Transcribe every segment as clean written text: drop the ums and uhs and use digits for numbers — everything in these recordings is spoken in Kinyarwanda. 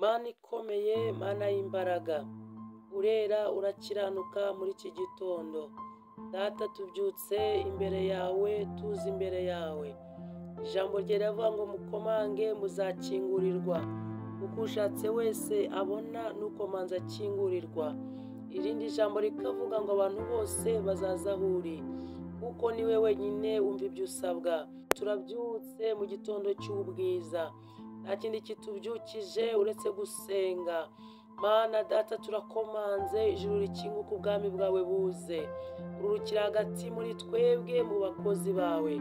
Mana ikomeye, Mana y'imbaraga, urera urakiranuka muri iki gitondo. Data, tubyutse imbere yawe, tuzi imbere yawe. Ijambo rye riravuga ngo mukomange muzakingurirwa, uko ushatse wese abona nuko manza akingurirwa. Irindi jambo rikavuga ngo abantu bose bazaza aho uri, kuko niwe wenyine wumva ibyo usabwa. Turabyutse mu gitondo cy'ubwiza, nta kindi kitubyukije uretse gusenga. Mana Data, turakomanze, ijuru rikinguka, ubwami bwawe buze, urukira hagati muri twebwe mu bakozi bawe.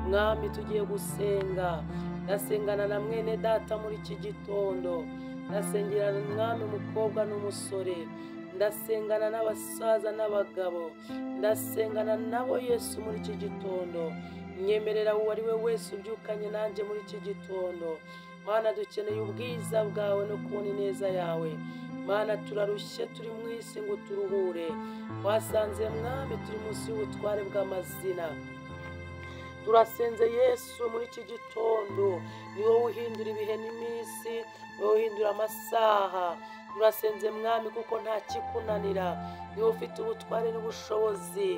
Mwami, tugiye gusenga. Ndasengana na mwene Data muri iki gitondo, ndasengerana mwami umukobwa n'umusore, ndasengana n'abasaza n'abagabo, ndasengana nabo Yesu muri iki gitondo. Nyemerera uwo ari we wese ubyukanye nanjye muri iki gitondo. Mana, dukeneye ubwiza bwawe no kubona ineza yawe. Mana, turarushye, turi mu isi ngo turuhure. Twasanze mwami turi munsi y'ubutware bw'amazina. Turasenze Yesu muri iki gitondo, ni wowe uhindura ibihe n'iminsi, ni wowe uhindura amasaha. Turasenze mwami kuko nta kikunanira, ni wowe ufite ubutware n'ubushobozi.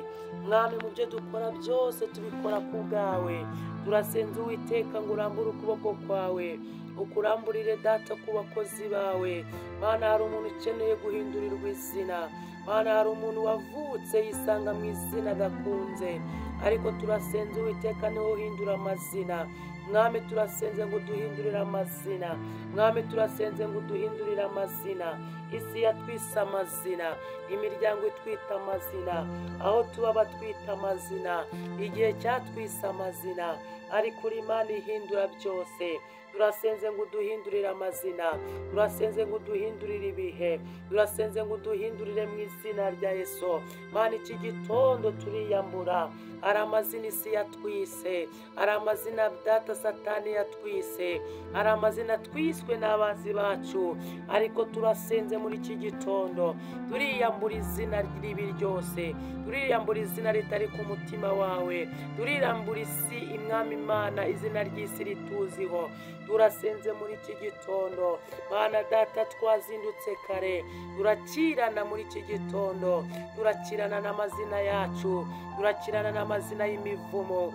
Mwami, mu byo dukora byose tubikora ku bwawe. Turasenze Uwiteka ngo urambure ukuboko kwawe, ukuramburire Data ku bakozi bawe. Mana, hari umuntu ukeneye guhindurirwa izina. Mana, hari umuntu wavutse yisanga mu izina adakunze, ariko turasenze Uwiteka ni wowe uhindura amazina. Mwami, turasenze ngo duhindurire amazina. Mwami, turasenze ngo duhindurire amazina. Isi yatwise amazina, imiryango itwita amazina, aho tuba batwita amazina, igihe cyatwise amazina, ariko uri Imana ihindura byose. Turasenze ngo uduhindurire amazina, turasenze ngo uduhindurire ibihe, turasenze ngo uduhindurire mu izina rya Yesu. Mana, iki gitondo turiyambura. Hari amazina isi yatwise, hari amazina Data Satani yatwise, hari amazina twiswe n'abazi bacu, ariko turasenze muri iki gitondo turiyambura izina ribi ryose, turiyambura izina ritari ku mutima wawe, turiyambura isi Imwami Imana, izina ry'isi rituziho. Turasenze muri iki gitondo Mana Data, twazindutse kare, turakirana muri iki gitondo, turakirana n'amazina yacu, turakirana n'amazina y'imivumo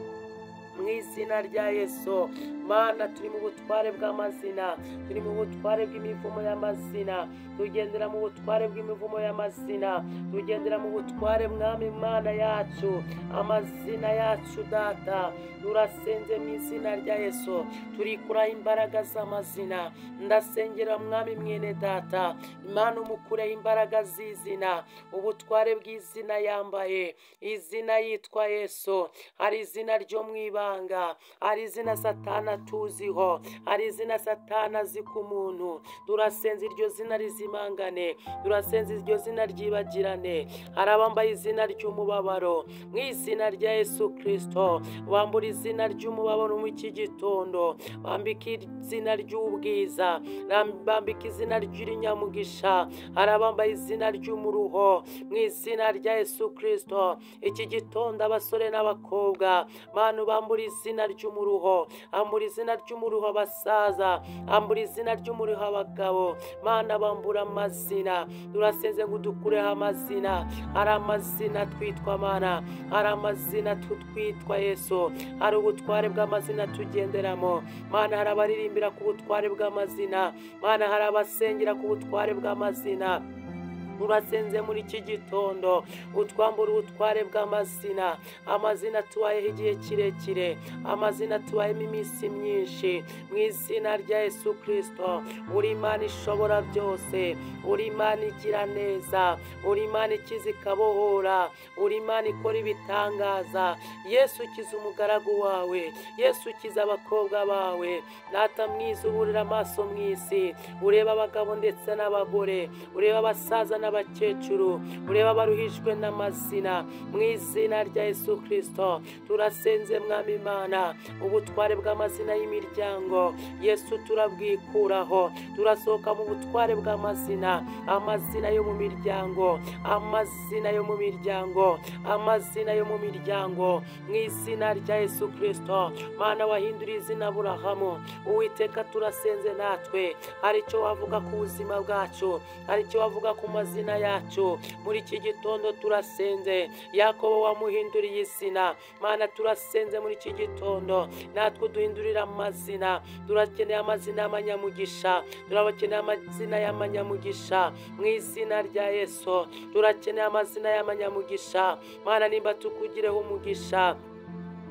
mu izina rya Yesu. Mana, turi mu butware bw'amazina, turi mu butware bw'imivumo y'amazina, tugendera mu butware bw'imivumo y'amazina, tugendera mu butware mwami Mana yacu, amazina yacu Data. Turasenze mu izina rya Yesu, turikuraho imbaraga z'amazina. Ndasengera mwami mwene Data, Imana umukureho imbaraga z'izina, ubutware bw'izina yambaye, izina yitwa Yesu. Hari izina ryo mu ibanga, hari izina Satana tuziho, hari izina Satana azi ku muntu. Turasenze iryo zina rizimangane, turasenze iryo zina ryibagirane. Hari abambaye izina ry'umubabaro, mu izina rya Yesu Kristo. Bambura izina ry'umubabaro mu iki gitondo, bambika izina ry'ubwiza, bambika izina ry'inyamugisha. Hari abambaye izina ry'umuruho, mu izina rya Yesu Kristo. Iki gitondo abasore n'abakobwa, Mana, bambura izina ry'umuruho, ambura izina ry'umuruho abasaza, ambura izina ry'umuruho abagabo. Mana, bambura amazina. Turasenze ngo udukureho amazina. Hari amazina twitwa Mana, hari amazina twitwa Yesu, hari ubutware bw'amazina tugenderamo. Mana, hari abaririmbira ku butware bw'amazina, Mana, hari abasengera ku butware bw'amazina. Turasenze muri iki gitondo utwambura ubutware bw'amazina. Amazina tubayeho igihe kirekire, amazina tubayemo iminsi myinshi, mu izina rya Yesu Kristo. Uri Imana ishobora byose, uri Imana igira neza, uri Imana ikiza ikabohora, uri Imana ikora ibitangaza. Yesu, ukiza umugaragu wawe, Yesu ukiza abakobwa bawe. Data mwiza, uburira amaso mu isi, ureba abagabo ndetse n'abagore, ureba abasaza n'abagore, n'abakecuru, urebe abaruhijwe n'amazina, mu izina rya Yesu Kristo turasenze mwami Imana, ubutware bw'amazina y'imiryango Yesu turabwikuraho, turasohoka mu butware bw'amazina, amazina yo mu miryango, amazina yo mu miryango, amazina yo mu miryango, mu izina rya Yesu Kristo. Mana wahinduriye izina Aburahamu, Uwiteka turasenze natwe, hari icyo wavuga ku buzima bwacu, hari icyo wavuga ku mazina yacu, muri iki gitondo turasenze. Yakobo wamuhinduriye izina, Mana turasenze muri iki gitondo, natwe duhindurira amazina, turakeneye amazina y'amanyamugisha, turabakeneye amazina y'amanyamugisha, mu izina rya Yesu turakeneye amazina y'amanyamugisha. Mana nimba tukugireho umugisha,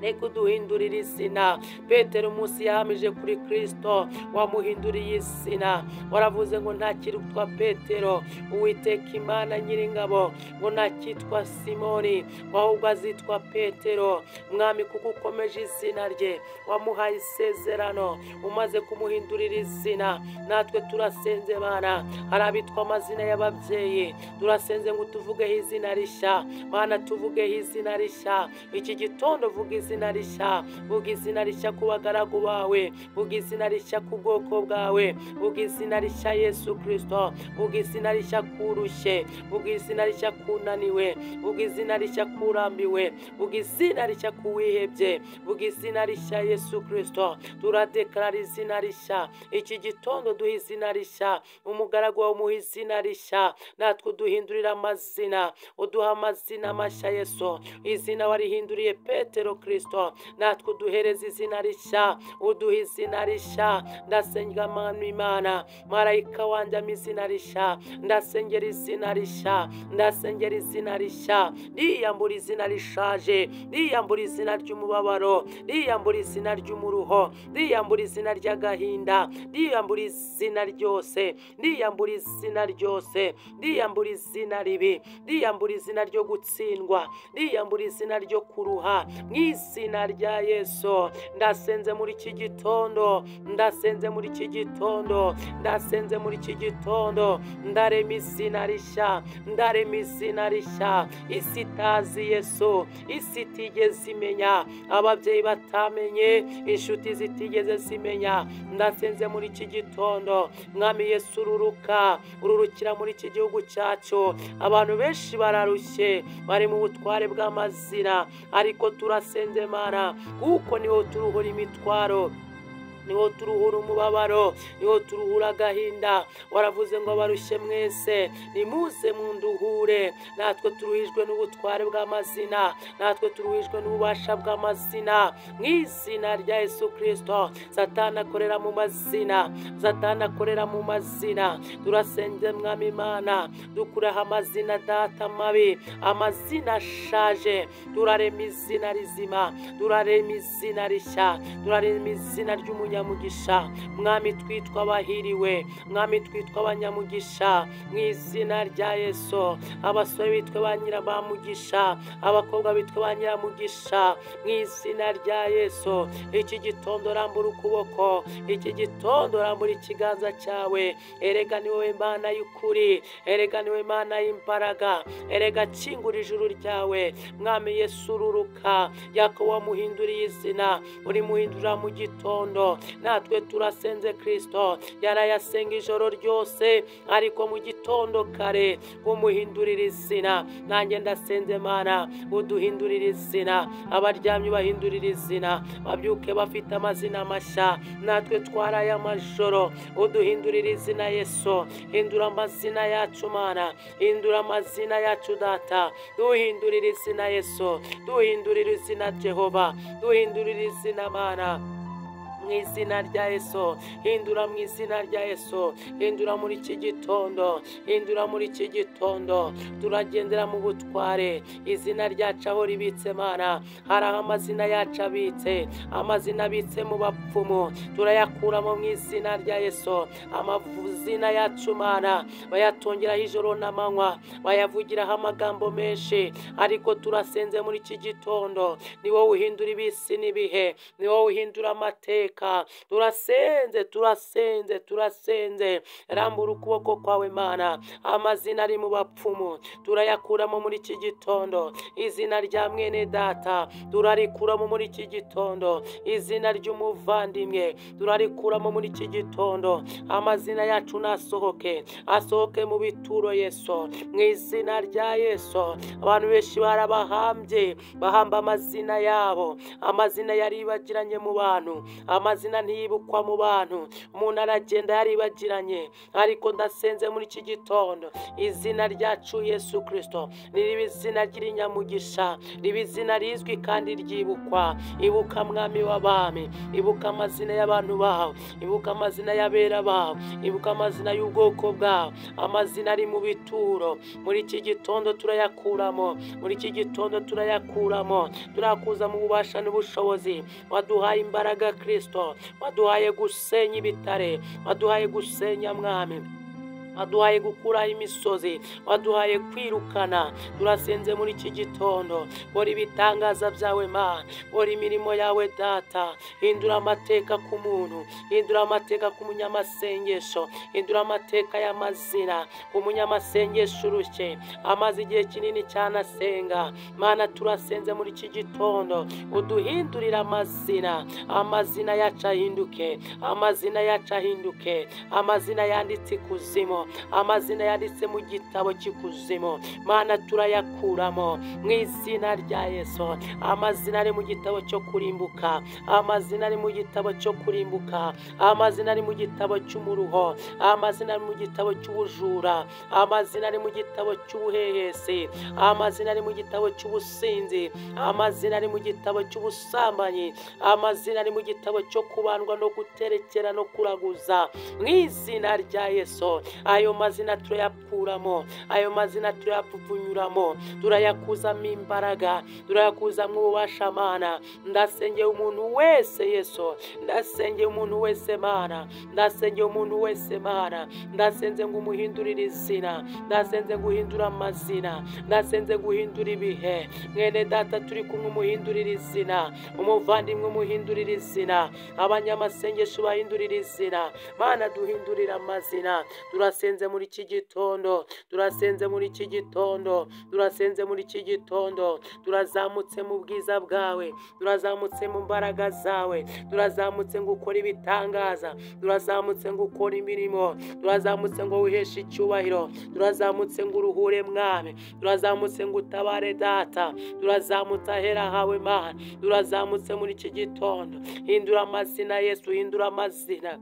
reka uduhindurire izina. Petero umunsi yahamije kuri Kristo wamuhinduriye izina, waravuze ngo ntakitwa Petero, Uwiteka Imana Nyiringabo, ngo ntakitwa Simoni, ahubwo azitwa Petero. Mwami kuko ukomeje izina rye, wamuhaye isezerano, umaze kumuhindurira izina, natwe turasenze Mana, hari abitwa amazina y'ababyeyi, turasenze ngo tuvugeho izina rishya. Mana tuvugeho izina rishya iki gitondo, vuga izina rishya, vuga izina rishya ku bagaragu bawe, vuga izina rishya ku bwoko bwawe, vuga izina rishya Yesu Kristo, vuga izina rishya kurushye, vuga izina rishya kunaniwe, vuga izina rishya kurambiwe, vuga izina rishya kuwihebye, vuga izina rishya Yesu Kristo. Turadekarara izina rishya iki gitondo, duha izina rishya, umugaragu wawe umuha izina rishya, natwe uduhindurira amazina, uduha amazina mashya Yesu. Izina warihinduriye Petero Kristo, natwe uduhereza izina rishya, uduha izina rishya. Ndasenga Mana Imana, marayika wanjye ampa izina rishya, ndasengera izina rishya, ndasengera izina rishya, ndiyambura izina rishaje, ndiyambura izina ry'umubabaro, ndiyambura izina ry'umuruho, ndiyambura izina ry'agahinda, ndiyambura izina ryose, ndiyambura izina ryose, ndiyambura izina ribi, ndiyambura izina ryo gutsindwa, ndiyambura izina ryo kuruha, mu izina rya Yesu. Ndasenze muri iki gitondo, ndasenze muri iki gitondo, ndasenze muri iki gitondo, ndarema izina rishya, ndarema izina rishya. Isi itazi Yesu, isi itigeze imenya, ababyeyi batamenye, inshuti zitigeze zimenya, ndasenze muri iki gitondo. Mwami Yesu ururukira muri iki gihugu cyacu, abantu benshi bararushye, bari mu butware bw'amazina, ariko turasenze Mana, kuko niwo turuhura imitwaro, niwo turuhura umubabaro, niwo turuhura agahinda. Waravuze ngo barushye mwese nimuze munduhure. Natwe turuhijwe n'ubutware bw'amazina, natwe turuhijwe n'ububasha bw'amazina, mu izina rya Yesu Kristo. Satani akorera mu mazina, Satani akorera mu mazina. Turasenze Mwami Imana, dukureho amazina data mabi, amazina ashaje, turarema izina rizima, turarema izina rishya, turarema izina ry'umunyamugisha. Mwami twitwa abahiriwe, Mwami twitwa abanyamugisha, mu izina rya Yesu. Abasore bitwa ba nyirabamugisha, abakobwa bitwa ba nyiramugisha, mu izina rya Yesu. Iki gitondo rambura ukuboko, iki gitondo rambura ikiganza cyawe. Erega ni wowe Mana y'ukuri, erega ni wowe Mana y'imbaraga, erega kingura ijuru ryawe. Mwami Yesu ururuka, Yakobo wamuhinduriye izina, uri muhindura mu gitondo. Natwe turasenze Kristo, yarayasenga ijoro ryose, ariko mu gitondo kare umuhindurira izina. Nanjye ndasenze Mana, uduhindurira izina, abaryamye bahindurira izina, babyuke bafite amazina mashya. Natwe twaraye amajoro, uduhindurira izina Yesu. Hindura amazina yacu Mana, hindura amazina yacu Data, duhindurira izina Yesu, duhindurira izina Jehova, duhindurira izina Mana, mu izina rya Yesu. Hindura mu izina rya Yesu, hindura muri iki gitondo, hindura muri iki gitondo. Turagendera mu butware, izina ryacu aho ribitse Mana, hari aho amazina yacu abitse, amazina abitse mu bapfumu, turayakuramo mu izina rya Yesu. Amazina yacu Mana bayatongeraho ijoro n'amanywa, bayavugiraho amagambo menshi, ariko turasenze muri iki gitondo, ni wowe uhindura ibisi n'ibihe, ni wowe uhindura amateka. Uwiteka, turasenze rambura ukuboko kwawe Mana. Amazina ari mu bapfumu turayakuramo muri iki gitondo. Izina rya mwene data turarikuramo muri iki gitondo. Izina ry'umuvandimwe turarikuramo muri iki gitondo. Amazina yacu nasohoke, asohoke mu bituro Yesu, mu izina rya Yesu. Abantu benshi barabahambye, bahamba amazina yabo. Amazina yaribagiranye mu bantu, amazina ntiyibukwa mu bantu. Umuntu aragenda yaribagiranye, ariko ndasenze muri iki gitondo izina ryacu Yesu Kristo ribe izina ry'inyamugisha, ribe izina rizwi kandi ryibukwa. Ibuka mwami w'abami, ibuka amazina y'abantu bawe, ibuka amazina y'abera bawe, ibuka amazina y'ubwoko bwawe. Amazina ari mu bituro muri iki gitondo turayakuramo, muri iki gitondo turayakuramo. Turakuza mu bubasha n'ubushobozi waduhaye imbaraga Kristo, waduhaye gusenya ibitare, waduhaye gusenya mwami, waduhaye gukuraho imisozi, waduhaye kwirukana. Turasenze muri iki gitondo, kora ibitangaza byawe Mana, kora imirimo yawe Data. Hindura amateka ku muntu, hindura amateka ku munyamasengesho, hindura amateka y'amazina ku munyamasengesho urushye amaze igihe kinini cyane asenga. Mana turasenze muri iki gitondo, uduhindurira amazina. Amazina yacu ahinduke, amazina yacu ahinduke, amazina yanditse ikuzimu, amazina yanditse mu gitabo cy'ikuzimu. Mana turayakuramo mu izina rya Yesu. Amazina ari mu gitabo cyo kurimbuka, amazina ari mu gitabo cyo kurimbuka, amazina ari mu gitabo cy'umuruho, amazina ari mu gitabo cy'ubujura, amazina ari mu gitabo cy'ubuhehesi, amazina ari mu gitabo cy'ubusinzi, amazina ari mu gitabo cy'ubusambanyi, amazina ari mu gitabo cyo kubandwa no guterekera no kuraguza. Mu izina rya Yesu ayo mazina turayakuramo, ayo mazina turayapfupfunyuramo, turayakuzamo imbaraga, turayakuzamo ububasha Mana. Ndasengeye umuntu wese Yesu, ndasengeye umuntu wese Mana, ndasengeye umuntu wese Mana. Ndasenze ngo umuhindurire izina, ndasenze guhindura amazina, ndasenze guhindura ibihe. Mwene data turi kumwe umuhindurire izina, umuvandimwe umuhindurire izina, abanyamasengesho bahindurire izina. Mana duhindurira amazina. Turasenze muri iki gitondo, turasenze muri iki gitondo, turasenze muri iki gitondo. Turazamutse mu bwiza bwawe, turazamutse mu mbaraga zawe, turazamutse ngo ukore ibitangaza, turazamutse ngo ukore imirimo, turazamutse ngo wiheshe icyubahiro, turazamutse ngo uruhure mwami, turazamutse ngo utabare Data, turazamutse ahera hawe Mana. Turazamutse muri iki gitondo. Hindura amazina Yesu, hindura amazina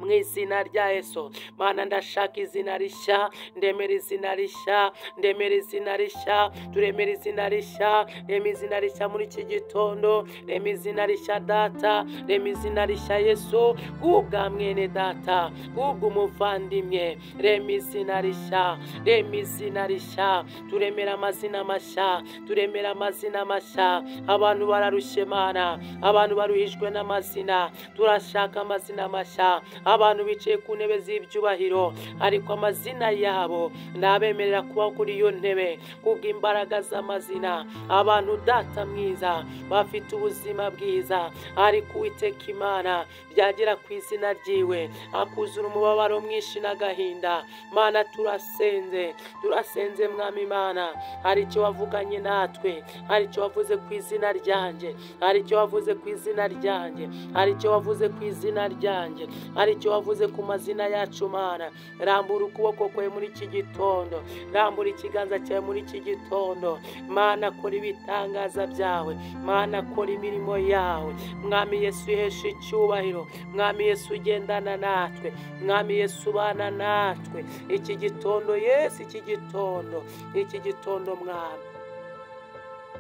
mu izina rya Yesu. Mana ndashaka izina rishya, ndemera izina rishya, ndemera izina rishya, turemera izina rishya, rema izina rishya muri iki gitondo, rema izina rishya Data, rema izina rishya Yesu, kubwa mwene Data, kubwa umuvandimwe, rema izina rishya, rema izina rishya. Turemera amazina mashya, turemera amazina mashya. Abantu bararushye Mana, abantu baruhijwe n'amazina, turashaka amazina mashya. Abantu bicaye ku ntebe z'ibyubahiro, ariko amazina yabo nabemerera kuba kuri iyo ntebe kubw'imbaraga z'amazina. Abantu Data mwiza bafite ubuzima bwiza, ariko Uwiteka Imana byagera ku izina ryiwe akuzura umubabaro mwinshi n'agahinda. Mana turasenze, turasenze mwami Mana. Hari icyo wavuganye natwe, hari icyo wavuze ku izina ryanjye, hari icyo wavuze ku izina ryanjye, hari icyo wavuze ku izina ryanjye, hari icyo wavuze ku mazina yacu Mana. Rambura ukuboko kwawe muri iki gitondo, rambura ikiganza cyawe muri iki gitondo Mana. Kora ibitangaza byawe Mana, kora imirimo yawe mwami Yesu. Iheshe icyubahiro mwami Yesu, ugendana natwe mwami Yesu, ubana natwe iki gitondo Yesu, iki gitondo, iki gitondo mwami,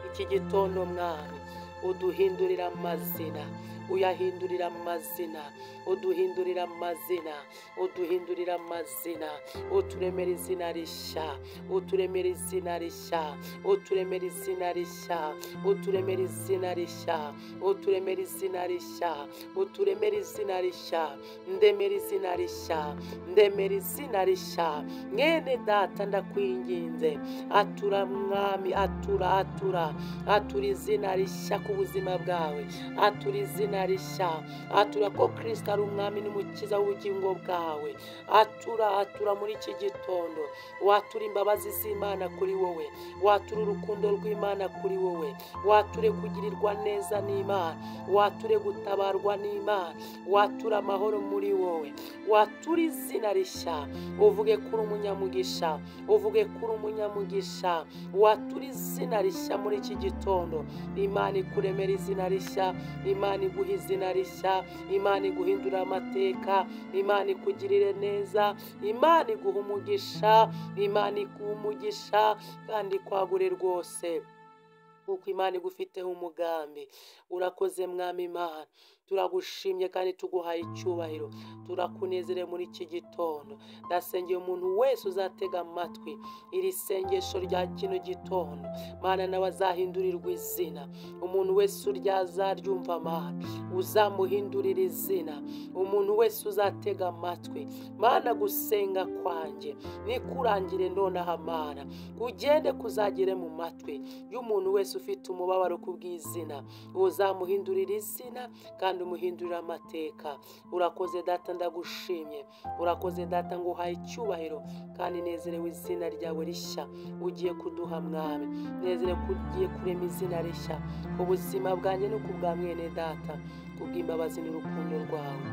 iki gitondo mwami. Uduhindurira amazina, uyahindurira amazina, uduhindurira amazina, uduhindurira amazina. Uturemera izina rishya, uturemera izina rishya, uturemera izina rishya, uturemera izina rishya, uturemera izina rishya, uturemera izina rishya. Ndemera izina rishya, ndemera izina rishya. Mwene Data ndakwinginze, atura mwami, atura izina rishya ku buzima bwawe, atura izina izina rishya. Atura ko Kristo ari umwami n'umukiza w'ubugingo bwawe. Atura muri iki gitondo. Watura imbabazi z'Imana kuri wowe. Watura urukundo rw'Imana kuri wowe. Wature kugirirwa neza n'Imana. Wature gutabarwa n'Imana. Watura amahoro muri wowe. Watura izina rishya. Uvuge kuri umunyamugisha. Uvuge kuri umunyamugisha. Watura izina rishya muri iki gitondo. Imana ikuremera izina rishya. Imana iguha izina rishya. Imana iguhindura amateka. Imana ikugirire neza. Imana iguha umugisha. Imana iguha umugisha kandi kwagure rwose, kuko Imana igufiteho umugambi. Urakoze mwami Imana, turagushimye kandi tuguhaye icyubahiro. Turakunezerewe muri iki gitondo. Ndasengeye umuntu wese uzatega amatwi iri sengesho rya kino gitondo, Mana nawe azahindurirwa izina. Umuntu wese uryazaryumva Mana uzamuhindurira izina. Umuntu wese uzatega amatwi Mana, gusenga kwanjye nikurangire nonaha Mana, kugende kuzagere mu matwi y'umuntu wese ufite umubabaro kubw'izina. Uzamuhindurira izina kandi umuhindurira amateka. Urakoze Data, ndagushimye. Urakoze Data, nguhaye icyubahiro kandi nezerewe izina ryawe rishya ugiye kuduha mwami. Nezerewe kugiye kurema izina rishya ubuzima bwanjye no kubwa mwene Data, kubw'imbabazi n'urukundo rwawe.